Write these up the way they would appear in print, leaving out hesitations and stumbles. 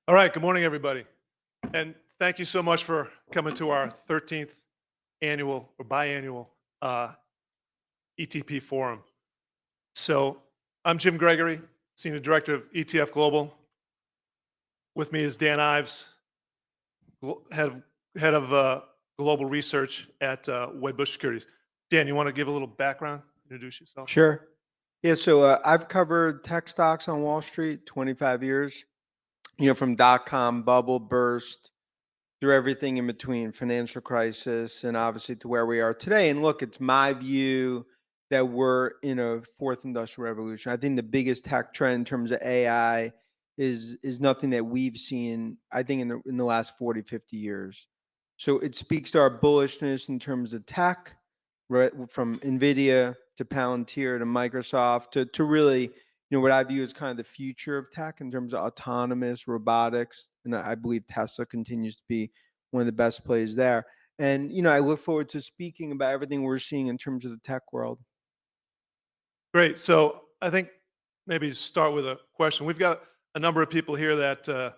All right, good morning, everybody. And thank you so much for coming to our 13th annual or biannual ETP forum. So I'm Jim Gregory, Senior Director of ETF Global. With me is Dan Ives, head of Global Research at Wedbush Securities. Dan, you want to give a little background, introduce yourself? Sure. Yeah, so I've covered tech stocks on Wall Street 25 years, from dot-com bubble burst through everything in between, financial crisis, and obviously to where we are today. And look, it's my view that we're in a fourth industrial revolution. I think the biggest tech trend in terms of AI is nothing that we've seen, I think, in the last 40, 50 years. So it speaks to our bullishness in terms of tech, right, from NVIDIA to Palantir to Microsoft to really, what I view as kind of the future of tech in terms of autonomous robotics. And I believe Tesla continues to be one of the best plays there. And, I look forward to speaking about everything we're seeing in terms of the tech world. Great. So I think maybe start with a question. We've got a number of people here that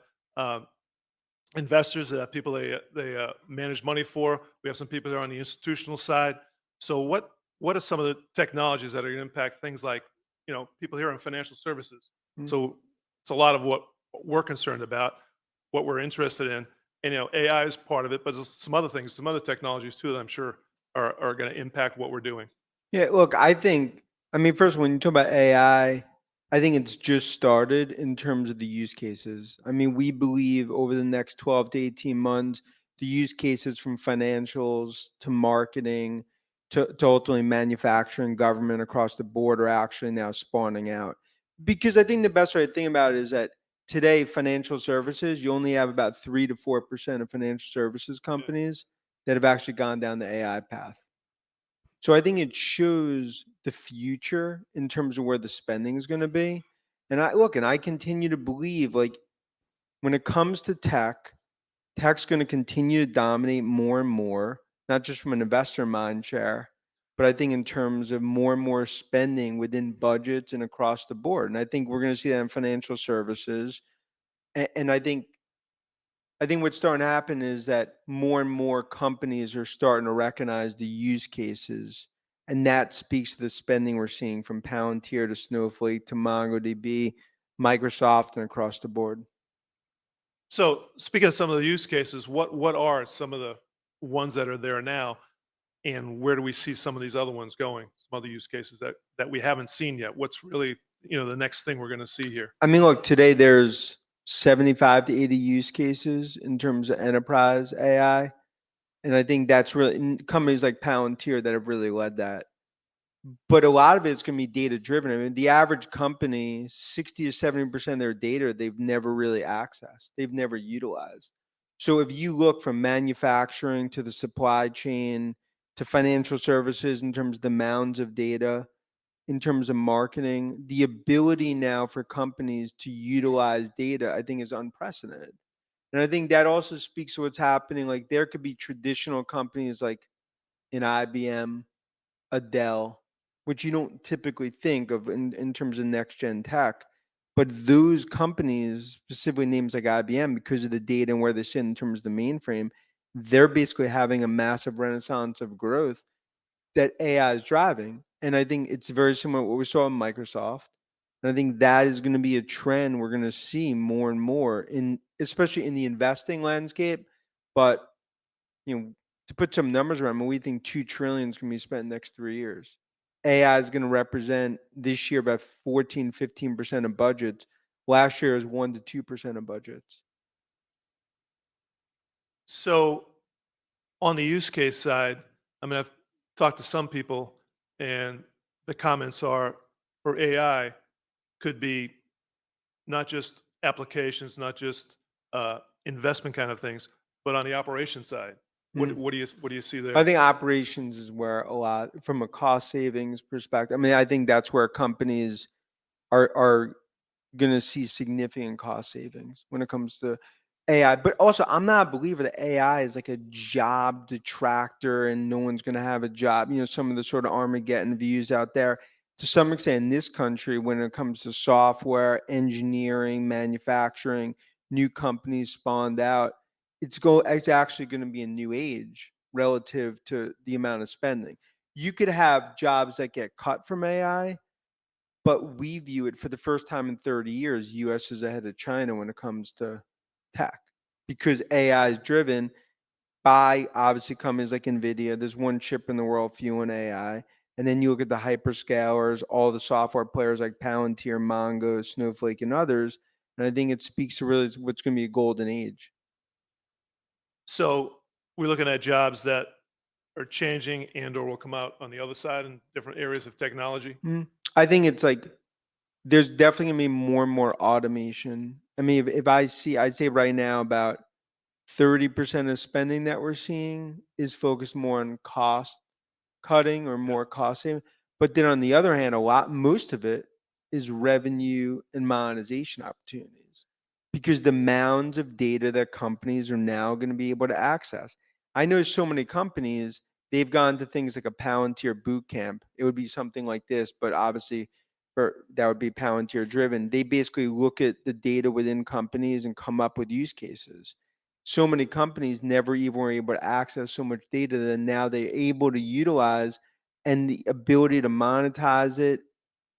investors, people they manage money for. We have some people there on the institutional side. So what are some of the technologies that are going to impact things like people here in financial services? Mm. So it's a lot of what we're concerned about, what we're interested in, and AI is part of it, but there's some other things, some other technologies too that I'm sure are going to impact what we're doing. Yeah, look, first, when you talk about AI, I think it's just started in terms of the use cases. We believe over the next 12 to 18 months, the use cases from financials to marketing to ultimately manufacturing, government across the board are actually now spawning out. Because I think the best way to think about it is that today, financial services, you only have about 3 to 4% of financial services companies that have actually gone down the AI path. So I think it shows the future in terms of where the spending is going to be. And I continue to believe, like, when it comes to tech's going to continue to dominate more and more, not just from an investor mind share, but I think in terms of more and more spending within budgets and across the board. And I think we're going to see that in financial services. And I think what's starting to happen is that more and more companies are starting to recognize the use cases, and that speaks to the spending we're seeing from Palantir to Snowflake to MongoDB, Microsoft, and across the board. So speaking of some of the use cases, what are some of the ones that are there now, and where do we see some of these other ones going? Some other use cases that we haven't seen yet. What's really the next thing we're going to see here? Look, today there's 75 to 80 use cases in terms of enterprise AI. And I think that's really companies like Palantir that have really led that. But a lot of it's going to be data driven. The average company, 60 to 70% of their data, they've never really accessed. They've never utilized. So if you look from manufacturing to the supply chain to financial services in terms of the mounds of data, in terms of marketing, the ability now for companies to utilize data, I think, is unprecedented. And I think that also speaks to what's happening. Like, there could be traditional companies like an IBM, a Dell, which you don't typically think of in terms of next gen tech. But those companies, specifically names like IBM, because of the data and where they sit in terms of the mainframe, they're basically having a massive renaissance of growth that AI is driving. And I think it's very similar to what we saw in Microsoft. And I think that is going to be a trend we're going to see more and more especially in the investing landscape. But, to put some numbers around, we think $2 trillion is going to be spent in the next 3 years. AI is going to represent this year about 14, 15% of budgets. Last year was 1 to 2% of budgets. So on the use case side, I've talked to some people, and the comments are for AI could be not just applications, not just investment kind of things, but on the operation side. What do you see there? I think operations is where a lot, from a cost savings perspective. I think that's where companies are going to see significant cost savings when it comes to AI. But also, I'm not a believer that AI is like a job detractor and no one's going to have a job. Some of the sort of Armageddon views out there. To some extent, in this country, when it comes to software, engineering, manufacturing, new companies spawned out. It's actually going to be a new age relative to the amount of spending. You could have jobs that get cut from AI, but we view it for the first time in 30 years, US is ahead of China when it comes to tech because AI is driven by obviously companies like Nvidia. There's one chip in the world fueling AI. And then you look at the hyperscalers, all the software players like Palantir, Mongo, Snowflake, and others. And I think it speaks to really what's going to be a golden age. So we're looking at jobs that are changing and or will come out on the other side in different areas of technology. I think it's like there's definitely going to be more and more automation. I mean, if I'd say right now about 30% of spending that we're seeing is focused more on cost cutting or more cost saving. But then on the other hand, most of it is revenue and monetization opportunities because the mounds of data that companies are now going to be able to access. I know so many companies, they've gone to things like a Palantir boot camp. It would be something like this, but obviously that would be Palantir driven. They basically look at the data within companies and come up with use cases. So many companies never even were able to access so much data that now they're able to utilize, and the ability to monetize it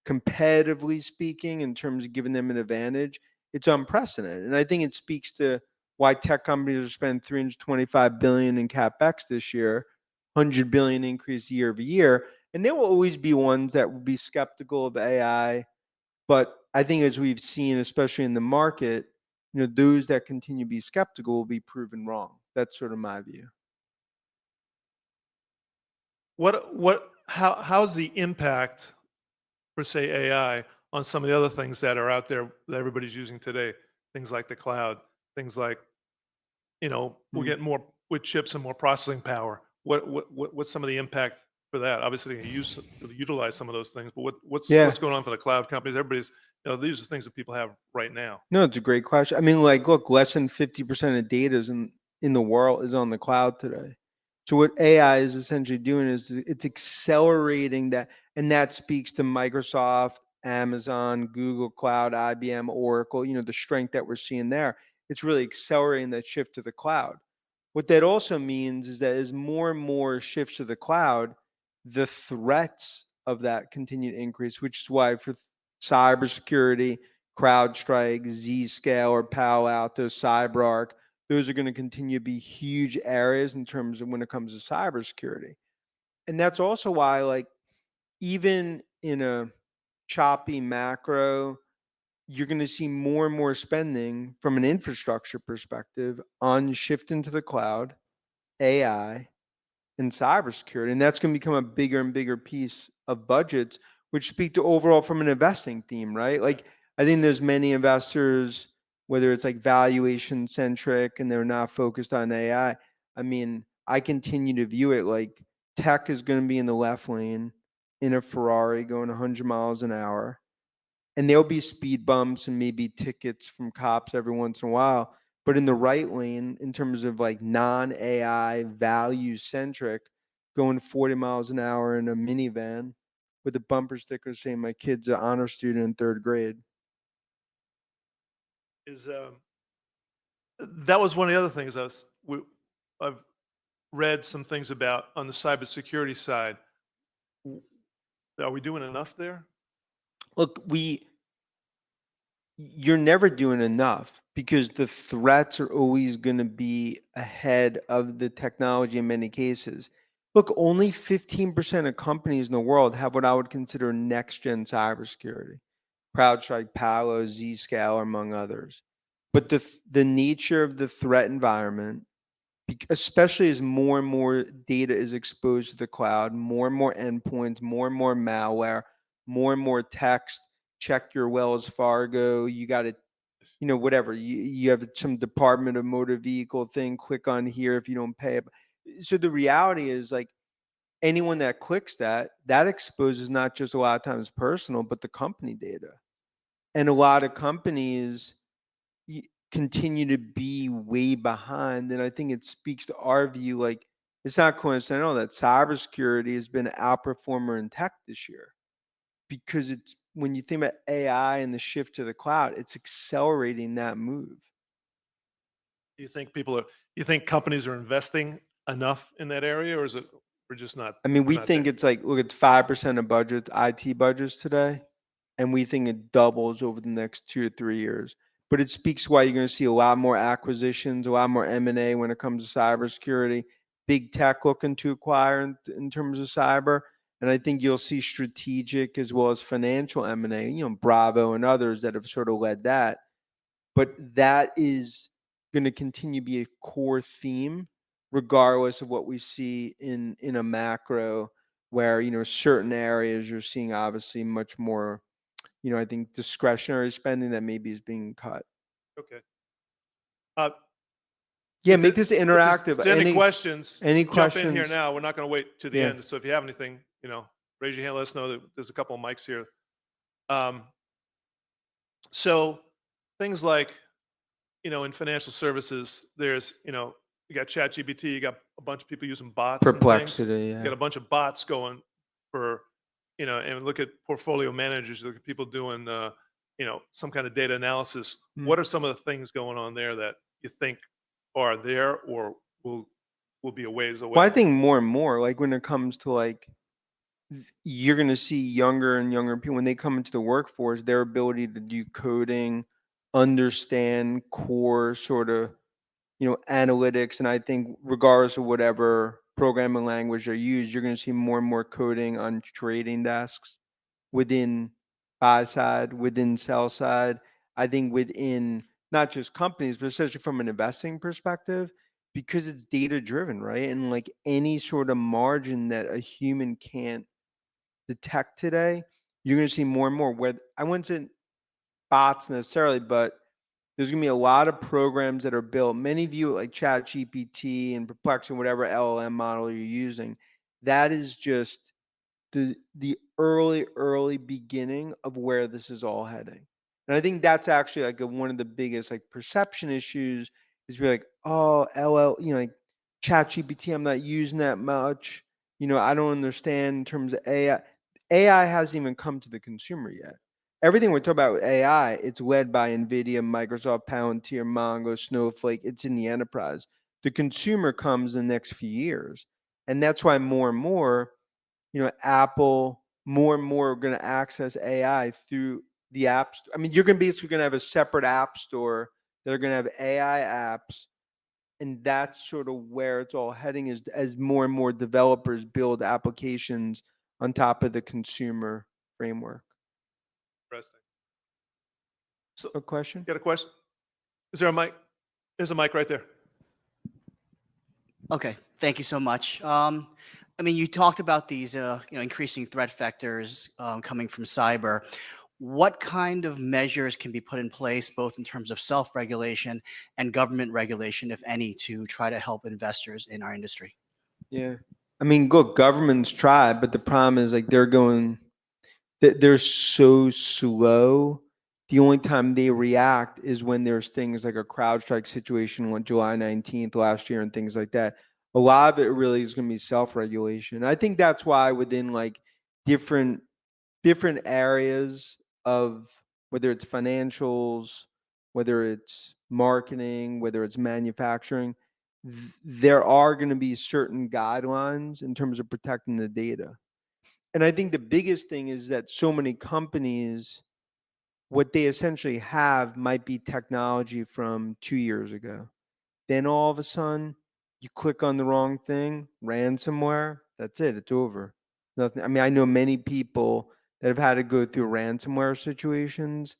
competitively speaking in terms of giving them an advantage, it's unprecedented. And I think it speaks to why tech companies are spending 325 billion in capex this year, 100 billion increase year over year. And there will always be ones that will be skeptical of AI, but I think as we've seen, especially in the market, those that continue to be skeptical will be proven wrong. That's sort of my view. How's the impact for say AI on some of the other things that are out there that everybody's using today? Things like the cloud, things like, we're Mm. getting more with chips and more processing power. What's some of the impact for that? Obviously, they utilize some of those things, but what's Yeah. going on for the cloud companies? Everybody's, these are things that people have right now. No, it's a great question. I mean, like, look, less than 50% of data in the world is on the cloud today. So what AI is essentially doing is it's accelerating that, and that speaks to Microsoft, Amazon, Google Cloud, IBM, Oracle, the strength that we're seeing there. It's really accelerating that shift to the cloud. What that also means is that as more and more shifts to the cloud, the threats of that continue to increase, which is why for cybersecurity, CrowdStrike, Zscaler, or Palo Alto, CyberArk, those are going to continue to be huge areas in terms of when it comes to cybersecurity. And that's also why, like, even in a choppy macro, you're going to see more and more spending from an infrastructure perspective on shifting to the cloud, AI, and cybersecurity. And that's going to become a bigger and bigger piece of budgets, which speak to overall from an investing theme, right? Like, I think there's many investors, whether it's like valuation centric and they're not focused on AI. I mean, I continue to view it like tech is going to be in the left lane in a Ferrari going 100 miles an hour. And there'll be speed bumps and maybe tickets from cops every once in a while. But in the right lane, in terms of like non-AI value centric, going 40 miles an hour in a minivan with a bumper sticker saying my kid's an honor student in third grade. Is That was one of the other things I've read some things about on the cybersecurity side. W- Are we doing enough there? Look, you're never doing enough because the threats are always going to be ahead of the technology in many cases. Look, only 15% of companies in the world have what I would consider next gen cybersecurity. CrowdStrike, Palo, Zscaler, among others. But the nature of the threat environment, especially as more and more data is exposed to the cloud, more and more endpoints, more and more malware, more and more text, check your Wells Fargo, you got to, whatever, you have some Department of Motor Vehicle thing, click on here if you don't pay it. So the reality is, like, anyone that clicks that exposes not just a lot of times personal, but the company data. And a lot of companies continue to be way behind. And I think it speaks to our view, like, it's not coincidental that cybersecurity has been an outperformer in tech this year because it's when you think about AI and the shift to the cloud, it's accelerating that move. Do you think companies are investing enough in that area, or is it we're just not? I mean, we're we not think there? it's like, look, it's 5% of budget, IT budgets today, and we think it doubles over the next 2 to 3 years. But it speaks why you're going to see a lot more acquisitions, a lot more M&A when it comes to cybersecurity, big tech looking to acquire in terms of cyber. And I think you'll see strategic as well as financial M&A, Bravo and others that have sort of led that. But that is going to continue to be a core theme, regardless of what we see in a macro, where certain areas you're seeing obviously much more, I think discretionary spending that maybe is being cut. Okay. Uh, Yeah, make this if interactive. there's any questions, Any jump in here questions? now. We're not going to wait to the Yeah. end. So if you have anything, raise your hand. Let us know that there's a couple of mics here. Um, so things like, in financial services, there's, you got ChatGPT, you got a bunch of people using bots and things. Perplexity, You yeah. got a bunch of bots going for, and look at portfolio managers, look at people doing, some kind of data analysis. Hmm. What are some of the things going on there that you think are there or will be a ways away? Well, I think more and more, like when it comes to like, you're going to see younger and younger people when they come into the workforce, their ability to do coding, understand core sort of, analytics. And I think regardless of whatever programming language they use, you're going to see more and more coding on trading desks within buy side, within sell side. I think within not just companies, but especially from an investing perspective, because it's data driven, right? And like any sort of margin that a human can't detect today, you're going to see more and more. Where I wouldn't say bots necessarily, but there's going to be a lot of programs that are built. Many view it like Chat GPT and Perplexity, whatever LLM model you're using. That is just the early beginning of where this is all heading. And I think that's actually like one of the biggest like perception issues is be like, oh, like Chat GPT, I'm not using that much. I don't understand in terms of AI. AI hasn't even come to the consumer yet. Everything we're talking about with AI, it's led by NVIDIA, Microsoft, Palantir, Mongo, Snowflake. It's in the enterprise. The consumer comes in the next few years. And that's why more and more, Apple, more and more are going to access AI through the apps. I mean, you're basically going to have a separate app store that are going to have AI apps. And that's sort of where it's all heading is as more and more developers build applications on top of the consumer framework. Interesting. So, A question? you got a question? Is there a mic? There's a mic right there. Okay, thank you so much. I mean, you talked about these, increasing threat vectors coming from cyber. What kind of measures can be put in place, both in terms of self-regulation and government regulation, if any, to try to help investors in our industry? Yeah. I mean, look, governments try, but the problem is like they're so slow. The only time they react is when there's things like a CrowdStrike situation on July 19th last year and things like that. A lot of it really is going to be self-regulation. I think that's why within like different areas of whether it's financials, whether it's marketing, whether it's manufacturing, there are going to be certain guidelines in terms of protecting the data. And I think the biggest thing is that so many companies, what they essentially have might be technology from 2 years ago. Then all of a sudden, you click on the wrong thing, ransomware, that's it, it's over. Nothing. I mean, I know many people that have had to go through ransomware situations.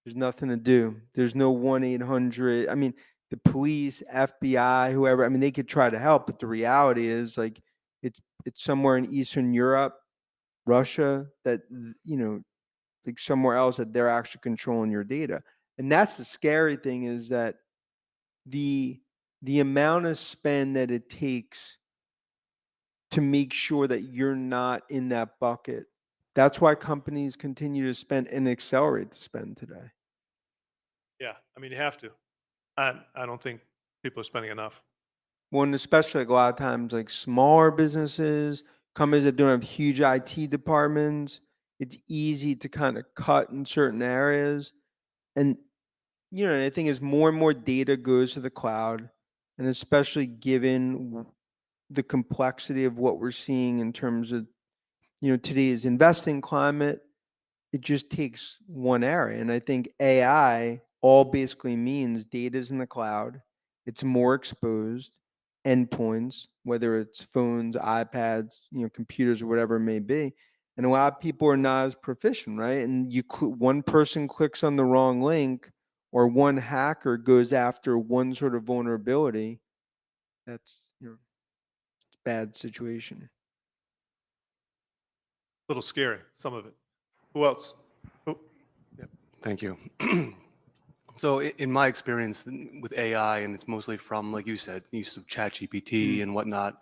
There's nothing to do. There's no 1-800. I mean, the police, FBI, whoever, I mean, they could try to help, but the reality is like it's somewhere in Eastern Europe, Russia, that like somewhere else that they're actually controlling your data. And that's the scary thing is that the amount of spend that it takes to make sure that you're not in that bucket. That's why companies continue to spend and accelerate the spend today. Yeah, I mean, you have to. I don't think people are spending enough. Well, and especially like a lot of times, like smaller businesses, companies that don't have huge IT departments, it's easy to kind of cut in certain areas. And you know, I think as more and more data goes to the cloud, and especially given the complexity of what we're seeing in terms of, you know, today's investing climate, it just takes one area. And I think AI all basically means data's in the cloud, it's more exposed, endpoints, whether it's phones, iPads, you know, computers, or whatever it may be. And a lot of people are not as proficient, right? And one person clicks on the wrong link, or one hacker goes after one sort of vulnerability. That's, you know, it's a bad situation. Little scary, some of it. Who else? Oh, Thank you. So in my experience with AI, and it's mostly from, like you said, use of ChatGPT and whatnot,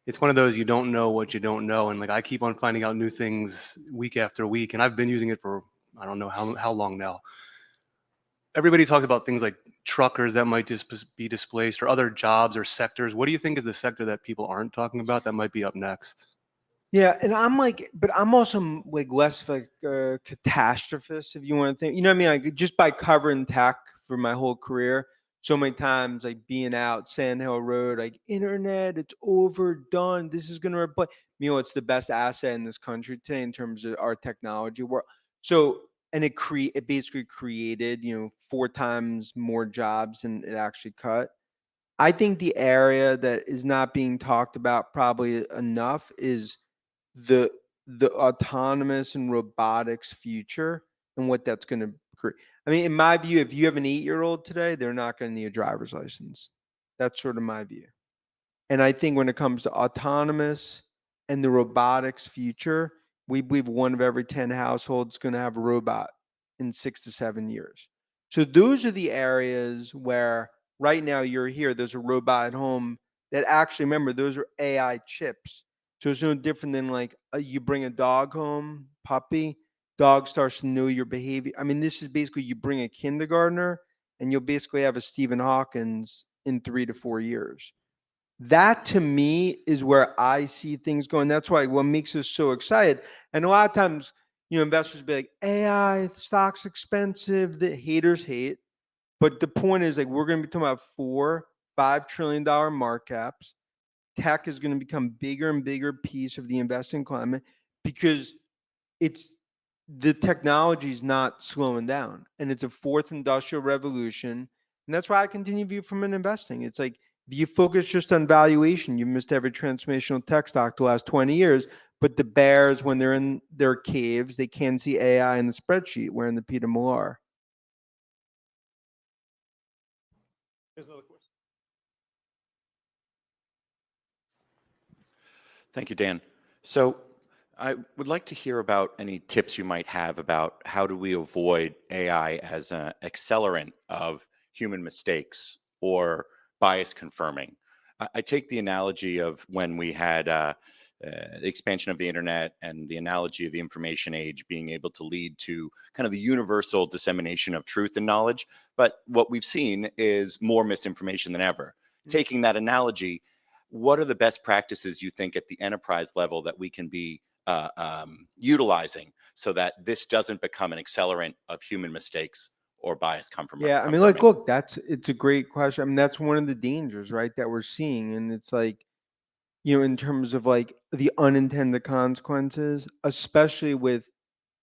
it's one of those you don't know what you don't know. And like I keep on finding out new things week after week, and I've been using it for I don't know how long now. Everybody talks about things like truckers that might just be displaced, or other jobs or sectors. What do you think is the sector that people aren't talking about that might be up next? Yeah, and I'm like, but I'm also like less of like a catastrophist, if you want to think. You know what I mean? Like just by covering tech for my whole career, so many times like being out Sand Hill Road, like internet, it's overdone. This is gonna replace. You know, it's the best asset in this country today in terms of our technology world. So, and it basically created, you know, 4 times more jobs than it actually cut. I think the area that is not being talked about probably enough is the autonomous and robotics future and what that's going to create. I mean, in my view, if you have an 8-year-old today, they're not going to need a driver's license. That's sort of my view. And I think when it comes to autonomous and the robotics future, we believe 1 of every 10 households is going to have a robot in 6 to 7 years. So those are the areas where right now you're here, there's a robot at home that actually, remember, those are AI chips. So it's no different than like you bring a dog home, puppy, dog starts to know your behavior. I mean, this is basically you bring a kindergartner and you'll basically have a Stephen Hawkins in 3 to 4 years. That to me is where I see things going. That's why what makes us so excited. And a lot of times, you know, investors be like, AI stock's expensive. The haters hate. But the point is, like, we're going to be talking about $4-5 trillion market caps. Tech is going to become bigger and bigger piece of the investing climate because it's the technology is not slowing down, and it's a fourth industrial revolution. And that's why I continue to view from an investing. It's like if you focus just on valuation, you missed every transformational tech stock the last 20 years. But the bears, when they're in their caves, they can see AI in the spreadsheet. We're in the Peter Millar. here's another question. Thank you, Dan. So I would like to hear about any tips you might have about how do we avoid AI as an accelerant of human mistakes or bias confirming. I take the analogy of when we had the expansion of the internet and the analogy of the information age being able to lead to kind of the universal dissemination of truth and knowledge. But what we've seen is more misinformation than ever. Taking that analogy, what are the best practices you think at the enterprise level that we can be utilizing so that this doesn't become an accelerant of human mistakes or bias confirmation? Yeah, I mean, like, look, it's a great question. I mean, that's one of the dangers, right, that we're seeing. And it's like, you know, in terms of like the unintended consequences, especially with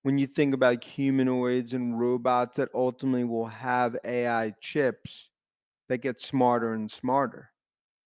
when you think about humanoids and robots that ultimately will have AI chips that get smarter and smarter.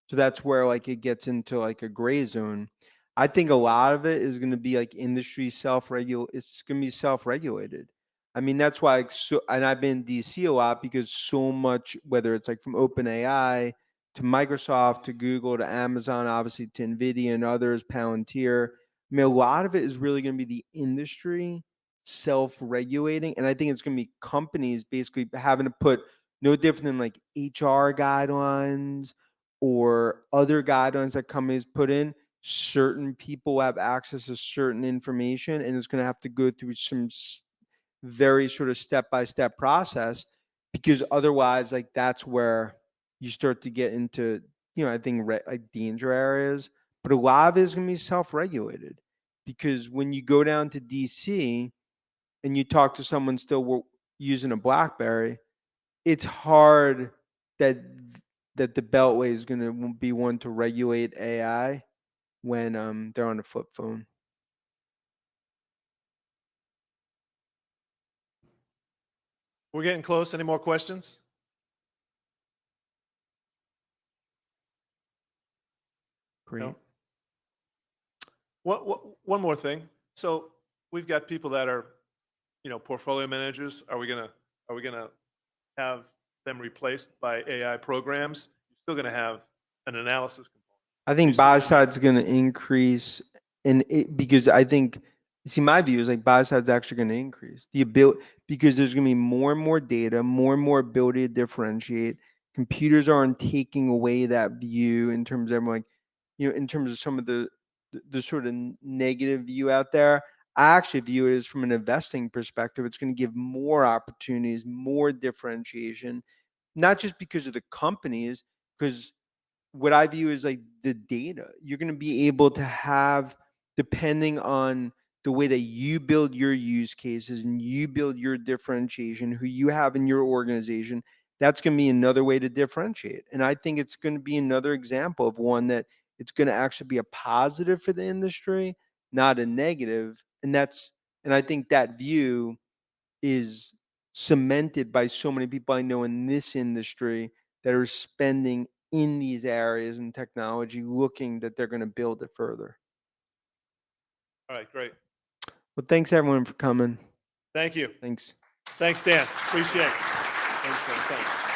So that's where like it gets into like a gray zone. I think a lot of it is going to be like industry self-regulate. It's going to be self-regulated. I mean, that's why and I've been in DC a lot because so much, whether it's like from OpenAI to Microsoft to Google to Amazon, obviously to NVIDIA and others, Palantir. I mean, a lot of it is really going to be the industry self-regulating. And I think it's going to be companies basically having to put no different than like HR guidelines or other guidelines that companies put in. Certain people have access to certain information, and it's going to have to go through some very sort of step-by-step process, because otherwise, like, that's where you start to get into, you know, I think like danger areas. But a lot of it is going to be self-regulated, because when you go down to DC and you talk to someone still using a BlackBerry, it's hard that that the Beltway is going to be one to regulate AI when they're on a flip phone. We're getting close. Any more questions? Great. No? One more thing. So we've got people that are, portfolio managers. Are we gonna have them replaced by AI programs? You're still gonna have an analysis component. I think Based on- buy side's going to increase, because I think, see, my view is like buy side's actually going to increase the ability, because there's going to be more and more data, more and more ability to differentiate. Computers aren't taking away that view in terms of like, in terms of some of the sort of negative view out there. I actually view it as, from an investing perspective, it's going to give more opportunities, more differentiation, not just because of the companies, because what I view is like the data. You're going to be able to have, depending on the way that you build your use cases and you build your differentiation, who you have in your organization, that's going to be another way to differentiate. And I think it's going to be another example of one that it's going to actually be a positive for the industry, not a negative. And I think that view is cemented by so many people I know in this industry that are spending in these areas and technology, looking that they're going to build it further. All right, great. Well, thanks everyone for coming. Thank you. Thanks. Thanks, Dan. Appreciate it. Thanks, Dan. Thanks.